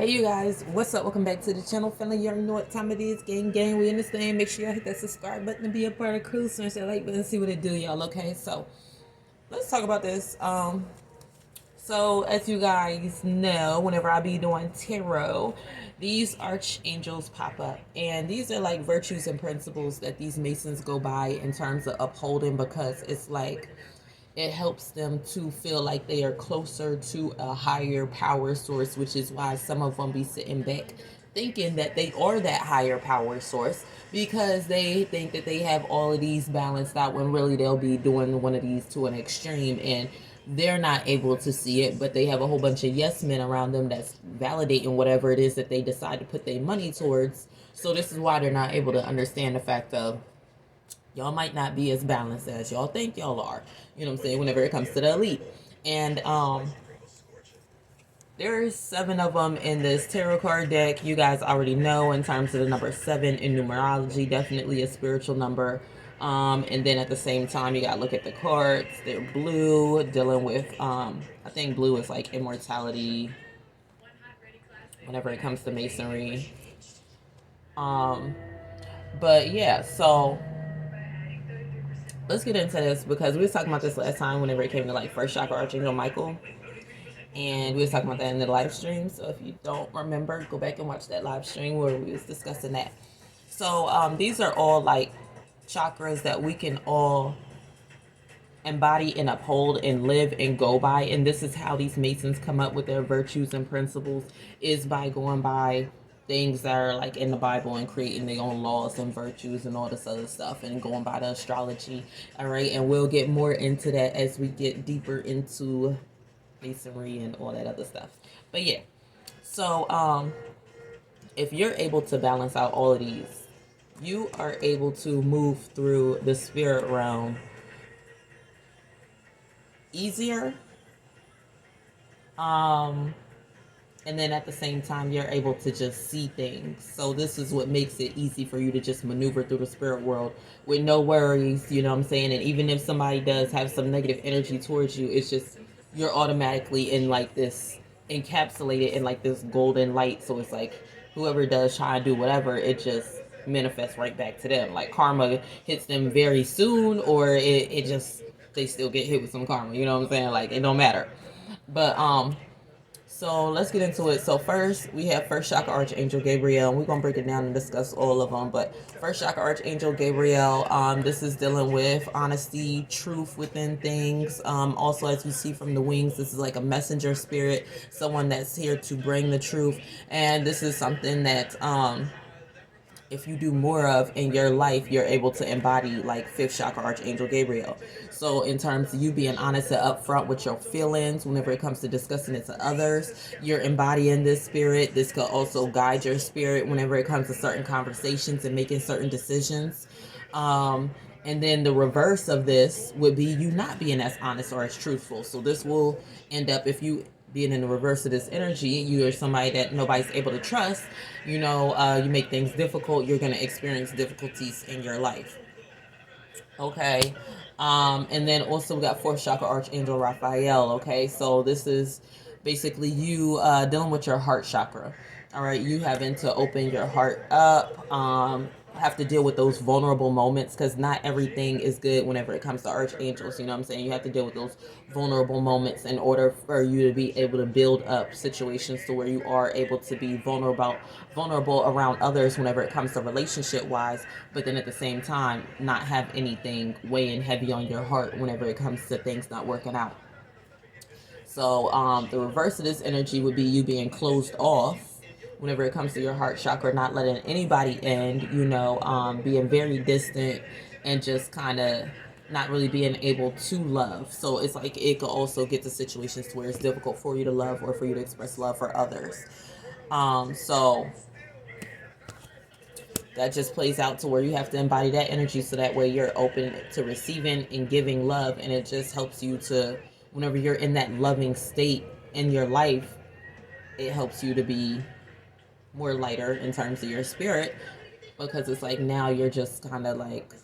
Hey you guys, what's up? Welcome back to the channel. Finally, you already know what time it is. Gang, we understand. Make sure y'all hit that subscribe button to be a part of the crew. Smash that like button, see what it do, y'all. Okay, so let's talk about this. So as you guys know, whenever I be doing tarot, these archangels pop up, and these are like virtues and principles that these masons go by in terms of upholding, because it's like it helps them to feel like they are closer to a higher power source, which is why some of them be sitting back thinking that they are that higher power source, because they think that they have all of these balanced out, when really they'll be doing one of these to an extreme, and they're not able to see it, but they have a whole bunch of yes men around them that's validating whatever it is that they decide to put their money towards. So this is why they're not able to understand the fact of y'all might not be as balanced as y'all think y'all are. You know what I'm saying? Whenever it comes to the elite. And there's 7 of them in this tarot card deck. You guys already know in terms of the number 7 in numerology, definitely a spiritual number. And then at the same time, you gotta look at the cards. They're blue, dealing with I think blue is like immortality whenever it comes to masonry. But yeah, so let's get into this, because we were talking about this last time whenever it came to like first chakra Archangel Michael, and we was talking about that in the live stream. So if you don't remember, go back and watch that live stream where we was discussing that. So these are all like chakras that we can all embody and uphold and live and go by, and this is how these masons come up with their virtues and principles, is by going by things that are like in the Bible and creating their own laws and virtues and all this other stuff, and going by the astrology. All right, and we'll get more into that as we get deeper into masonry and all that other stuff. But yeah, so if you're able to balance out all of these, you are able to move through the spirit realm easier, and then at the same time you're able to just see things. So this is what makes it easy for you to just maneuver through the spirit world with no worries, you know what I'm saying? And even if somebody does have some negative energy towards you, it's just you're automatically in like this, encapsulated in like this golden light. So it's like whoever does try to do whatever, it just manifests right back to them. Like karma hits them very soon, or it just, they still get hit with some karma, you know what I'm saying? Like it don't matter. But so let's get into it. So first we have first chakra Archangel Gabrielle, and we're gonna break it down and discuss all of them. But first chakra Archangel Gabrielle, this is dealing with honesty, truth within things. Also, as you see from the wings, this is like a messenger spirit, someone that's here to bring the truth. And this is something that if you do more of in your life, you're able to embody like fifth chakra Archangel Gabrielle. So in terms of you being honest and upfront with your feelings whenever it comes to discussing it to others, you're embodying this spirit. This could also guide your spirit whenever it comes to certain conversations and making certain decisions. And then the reverse of this would be you not being as honest or as truthful. So this will end up, if you being in the reverse of this energy, you are somebody that nobody's able to trust, you make things difficult, you're going to experience difficulties in your life. Okay. And then also we got fourth chakra Archangel Raphael. Okay, so this is basically you dealing with your heart chakra. All right, you having to open your heart up, have to deal with those vulnerable moments, because not everything is good whenever it comes to archangels. You know what I'm saying? You have to deal with those vulnerable moments in order for you to be able to build up situations to where you are able to be vulnerable around others whenever it comes to relationship wise, but then at the same time not have anything weighing heavy on your heart whenever it comes to things not working out. So the reverse of this energy would be you being closed off whenever it comes to your heart chakra, not letting anybody in, being very distant and just kind of not really being able to love. So it's like it could also get to situations where it's difficult for you to love or for you to express love for others. So that just plays out to where you have to embody that energy, so that way you're open to receiving and giving love, and it just helps you to, whenever you're in that loving state in your life, it helps you to be more lighter in terms of your spirit, because it's like now you're just kind of like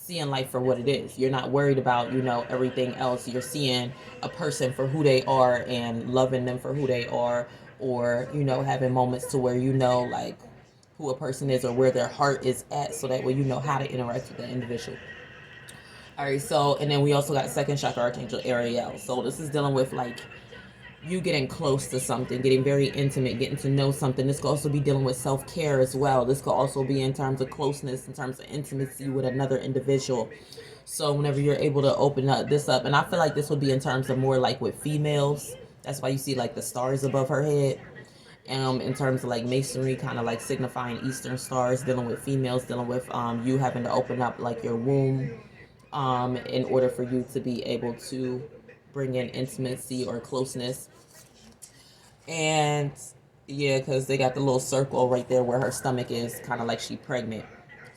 seeing life for what it is. You're not worried about, everything else. You're seeing a person for who they are and loving them for who they are, or, you know, having moments to where you know, like, who a person is or where their heart is at, so that way you know how to interact with the individual. All right, so, and then we also got second chakra Archangel Arielle. So this is dealing with, like, you getting close to something, getting very intimate, getting to know something. This could also be dealing with self-care as well. This could also be in terms of closeness, in terms of intimacy with another individual. So whenever you're able to open this up, and I feel like this would be in terms of more like with females. That's why you see like the stars above her head. In terms of like masonry, kind of like signifying Eastern stars, dealing with females, dealing with you having to open up like your womb in order for you to be able to bring in intimacy or closeness. And yeah, because they got the little circle right there where her stomach is, kind of like she pregnant.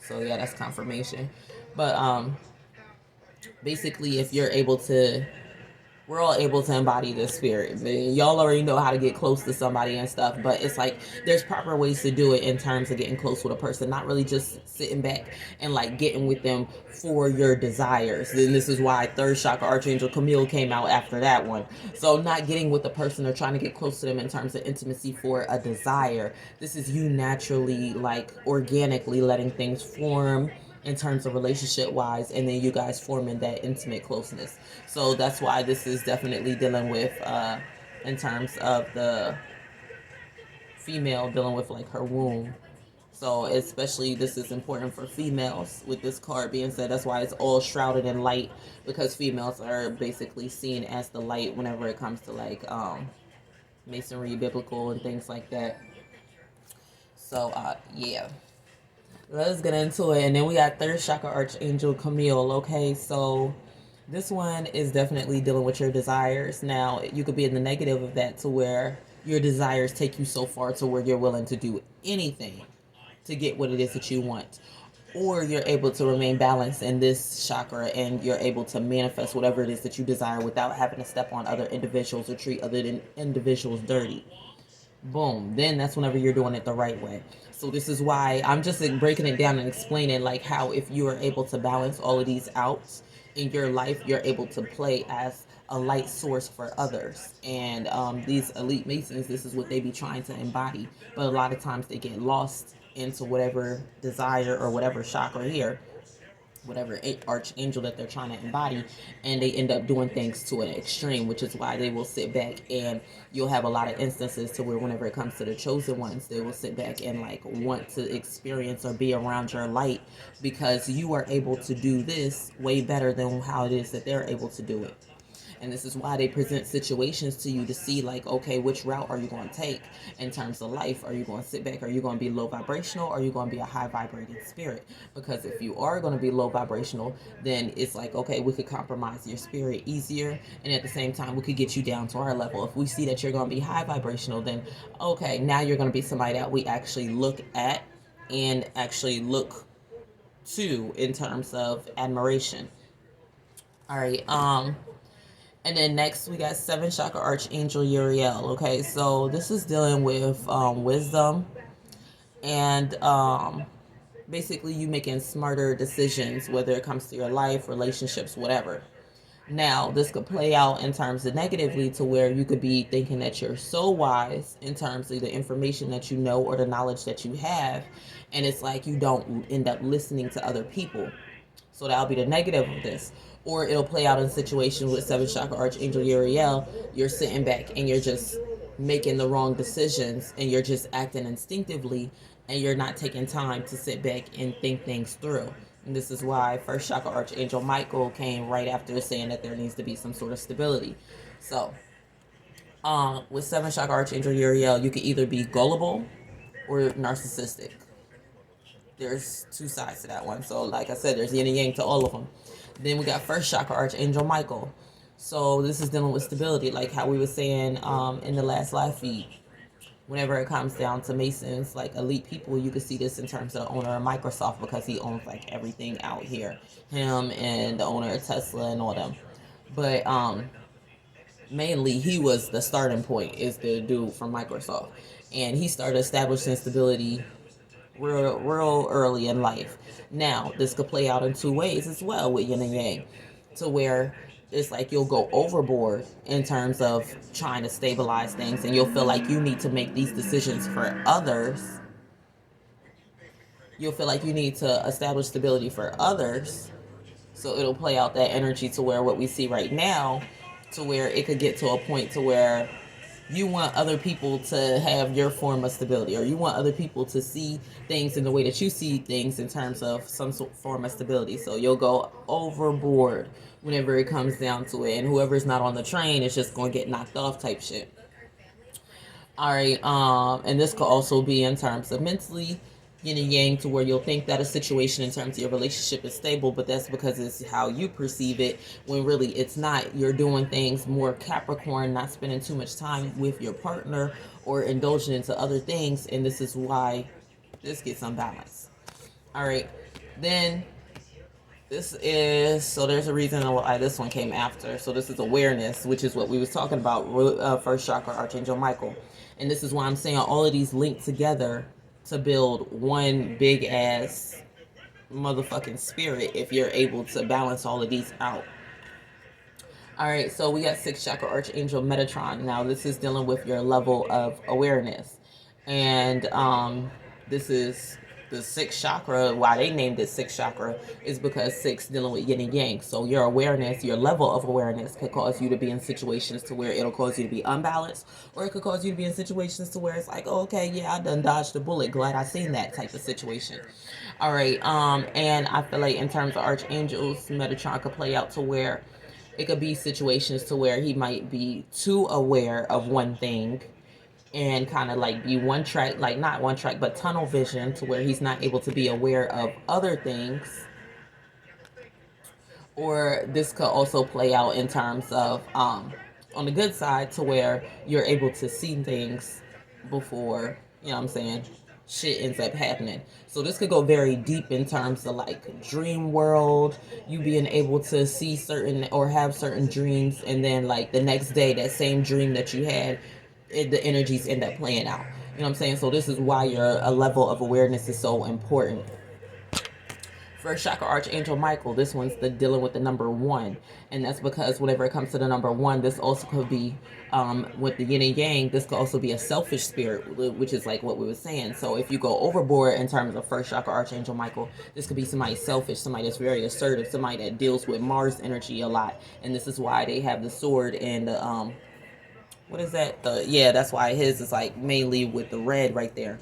So yeah, that's confirmation. But basically, if you're able to, we're all able to embody the spirit. Y'all already know how to get close to somebody and stuff, but it's like there's proper ways to do it in terms of getting close with a person, not really just sitting back and like getting with them for your desires. And this is why third chakra Archangel Camille came out after that one. So not getting with the person or trying to get close to them in terms of intimacy for a desire. This is you naturally, like, organically letting things form in terms of relationship wise, and then you guys forming that intimate closeness. So that's why this is definitely dealing with in terms of the female dealing with like her womb. So especially this is important for females with this card being said. That's why it's all shrouded in light, because females are basically seen as the light whenever it comes to like masonry, biblical, and things like that. So yeah, let's get into it. And then we got third chakra Archangel Camille. Okay, so this one is definitely dealing with your desires. Now, you could be in the negative of that, to where your desires take you so far to where you're willing to do anything to get what it is that you want. Or you're able to remain balanced in this chakra, and you're able to manifest whatever it is that you desire without having to step on other individuals or treat other individuals dirty. Boom. Then that's whenever you're doing it the right way. So this is why I'm just like breaking it down and explaining like how if you are able to balance all of these out in your life, you're able to play as a light source for others. And these elite masons, this is what they be trying to embody. But a lot of times they get lost into whatever desire or whatever chakra here, whatever archangel that they're trying to embody, and they end up doing things to an extreme, which is why they will sit back, and you'll have a lot of instances to where whenever it comes to the chosen ones, they will sit back and like want to experience or be around your light, because you are able to do this way better than how it is that they're able to do it. And this is why they present situations to you to see like, okay, which route are you going to take in terms of life? Are you going to sit back? Are you going to be low vibrational? Or are you going to be a high vibrating spirit? Because if you are going to be low vibrational, then it's like, okay, we could compromise your spirit easier. And at the same time, we could get you down to our level. If we see that you're going to be high vibrational, then okay, now you're going to be somebody that we actually look at and actually look to in terms of admiration. All right. And then next we got seventh chakra Archangel Uriel. Okay, so this is dealing with wisdom and basically you making smarter decisions, whether it comes to your life, relationships, whatever. Now, this could play out in terms of negatively, to where you could be thinking that you're so wise in terms of the information that you know or the knowledge that you have, and it's like you don't end up listening to other people. So that'll be the negative of this. Or it'll play out in situations with seventh chakra Archangel Uriel. You're sitting back and you're just making the wrong decisions, and you're just acting instinctively, and you're not taking time to sit back and think things through. And this is why first chakra Archangel Michael came right after saying that there needs to be some sort of stability. So with seventh chakra Archangel Uriel, you can either be gullible or narcissistic. There's two sides to that one. So like I said, there's yin and yang to all of them. Then we got first chakra Archangel Michael. So this is dealing with stability, like how we were saying in the last live feed. Whenever it comes down to Masons, like elite people, you can see this in terms of the owner of Microsoft, because he owns like everything out here. Him and the owner of Tesla and all them. But mainly he was the starting point, is the dude from Microsoft. And he started establishing stability real early in life. Now, this could play out in two ways as well with yin and yang, to where it's like you'll go overboard in terms of trying to stabilize things, and you'll feel like you need to make these decisions for others. You'll feel like you need to establish stability for others. So it'll play out that energy to where what we see right now, to where it could get to a point to where you want other people to have your form of stability, or you want other people to see things in the way that you see things in terms of some form of stability. So you'll go overboard whenever it comes down to it, and whoever's not on the train is just going to get knocked off type shit. All right, and this could also be in terms of mentally, yin and yang, to where you'll think that a situation in terms of your relationship is stable, but that's because it's how you perceive it, when really it's not. You're doing things more Capricorn, not spending too much time with your partner or indulging into other things, and this is why this gets unbalanced. All right, then this is, so there's a reason why this one came after. So this is awareness, which is what we was talking about, first chakra, Archangel Michael. And this is why I'm saying all of these link together to build one big ass motherfucking spirit, if you're able to balance all of these out. All right, so we got 6th chakra, Archangel Metatron. Now this is dealing with your level of awareness, and this is the 6th chakra. Why they named it 6th chakra is because 6 dealing with yin and yang. So your awareness, your level of awareness, could cause you to be in situations to where it'll cause you to be unbalanced, or it could cause you to be in situations to where it's like, oh, okay, yeah, I done dodged a bullet, glad I seen that type of situation. All right, and I feel like in terms of archangels, Metatron could play out to where it could be situations to where he might be too aware of one thing, and kind of like be one track, like not one track, but tunnel vision, to where he's not able to be aware of other things. Or this could also play out in terms of, on the good side, to where you're able to see things before, you know what I'm saying, shit ends up happening. So this could go very deep in terms of like dream world, you being able to see certain or have certain dreams, and then like the next day, that same dream that you had, the energies end up playing out. You know what I'm saying? So this is why your a level of awareness is so important. First chakra, Archangel Michael. This one's dealing with the number 1, and that's because whenever it comes to the number 1, this also could be with the yin and yang. This could also be a selfish spirit, which is like what we were saying. So if you go overboard in terms of first chakra, Archangel Michael, this could be somebody selfish, somebody that's very assertive, somebody that deals with Mars energy a lot, and this is why they have the sword and the what is that? Yeah, that's why his is like mainly with the red right there.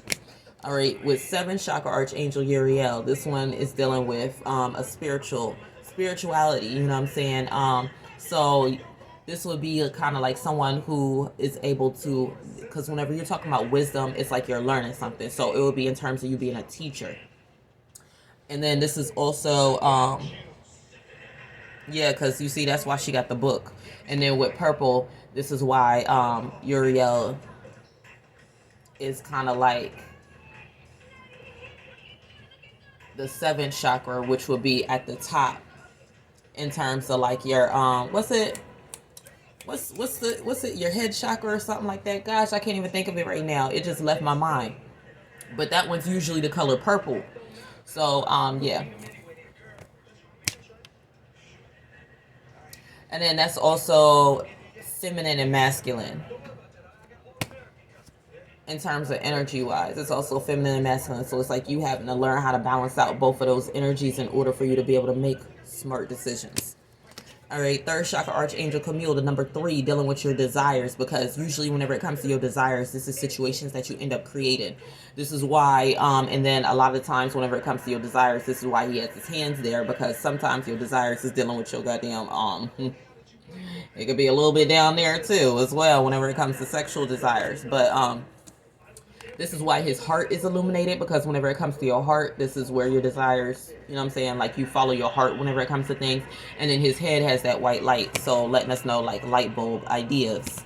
All right, with 7th chakra, Archangel Uriel. This one is dealing with a spirituality. You know what I'm saying? So this would be kind of like someone who is able to, because whenever you're talking about wisdom, it's like you're learning something. So it would be in terms of you being a teacher. And then this is also, yeah, because you see, that's why she got the book. And then with purple, this is why Uriel is kind of like the 7th chakra, which would be at the top in terms of like your what's it your head chakra or something like that. Gosh, I can't even think of it right now, it just left my mind. But that one's usually the color purple. So yeah. And then that's also feminine and masculine. In terms of energy wise, it's also feminine and masculine. So it's like you having to learn how to balance out both of those energies in order for you to be able to make smart decisions. All right, 3rd chakra, Archangel Camille, the number 3, dealing with your desires, because usually whenever it comes to your desires, this is situations that you end up creating. This is why, and then a lot of times whenever it comes to your desires, this is why he has his hands there, because sometimes your desires is dealing with your goddamn, it could be a little bit down there too as well whenever it comes to sexual desires. But this is why his heart is illuminated, because whenever it comes to your heart, this is where your desires, you know what I'm saying, like you follow your heart whenever it comes to things. And then his head has that white light, so letting us know like light bulb ideas.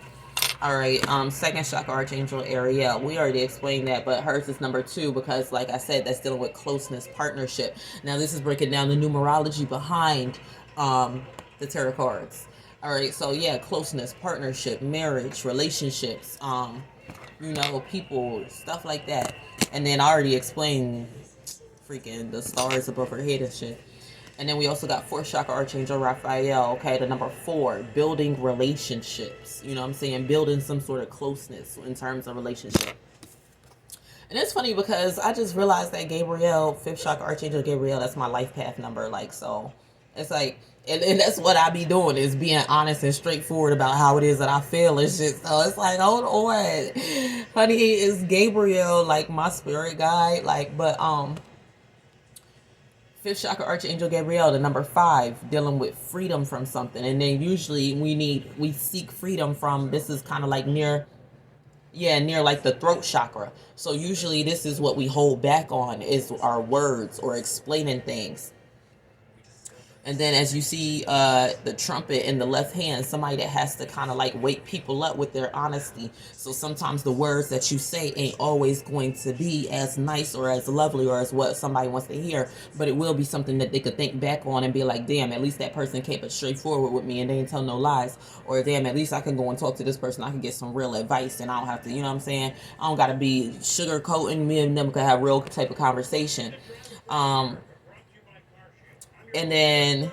All right, 2nd chakra, Archangel Arielle. We already explained that, but hers is number 2 because, like I said, that's dealing with closeness, partnership. Now this is breaking down the numerology behind the tarot cards. All right, so yeah, closeness, partnership, marriage, relationships, you know, people, stuff like that. And then I already explained freaking the stars above her head and shit. And then we also got fourth chakra Archangel Raphael, okay, the number 4, building relationships. You know what I'm saying? Building some sort of closeness in terms of relationship. And it's funny because I just realized that Gabrielle, fifth chakra Archangel Gabrielle, that's my life path number. Like, so it's like, and that's what I be doing, is being honest and straightforward about how it is that I feel and shit. So it's like, hold on, honey, is Gabrielle like my spirit guide? Like, but fifth chakra Archangel Gabrielle, the number 5, dealing with freedom from something. And then usually we seek freedom from, this is kind of like near like the throat chakra. So usually this is what we hold back on, is our words or explaining things. And then as you see the trumpet in the left hand, somebody that has to kind of like wake people up with their honesty. So sometimes the words that you say ain't always going to be as nice or as lovely or as what somebody wants to hear, but it will be something that they could think back on and be like, damn, at least that person kept it straightforward with me and they didn't tell no lies. Or damn, at least I can go and talk to this person, I can get some real advice and I don't have to, you know what I'm saying? I don't got to be sugarcoating, me and them could have real type of conversation. And then,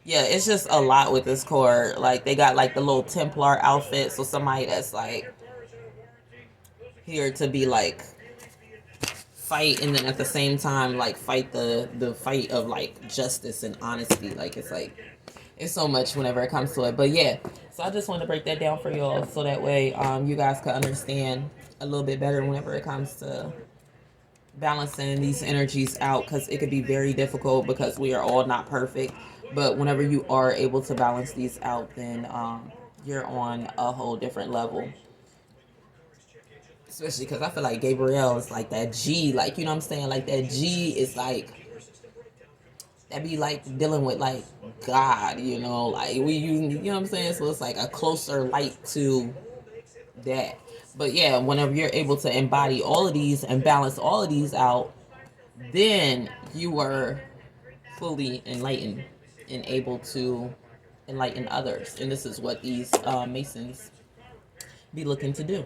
yeah, it's just a lot with this card. Like, they got like the little Templar outfit. So somebody that's like here to be like fight, and then at the same time like fight the fight of like justice and honesty. Like, it's like, it's so much whenever it comes to it. But yeah, so I just wanted to break that down for y'all so that way you guys can understand a little bit better whenever it comes to balancing these energies out, because it could be very difficult because we are all not perfect. But whenever you are able to balance these out, then you're on a whole different level. Especially because I feel like Gabrielle is like that G, like, you know what I'm saying? Like, that G is like, that be like dealing with like God, you know, like you know what I'm saying? So it's like a closer light to that. But yeah, whenever you're able to embody all of these and balance all of these out, then you are fully enlightened and able to enlighten others. And this is what these Masons be looking to do.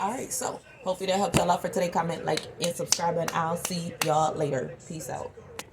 All right, so hopefully that helped y'all out for today. Comment, like, and subscribe, and I'll see y'all later. Peace out.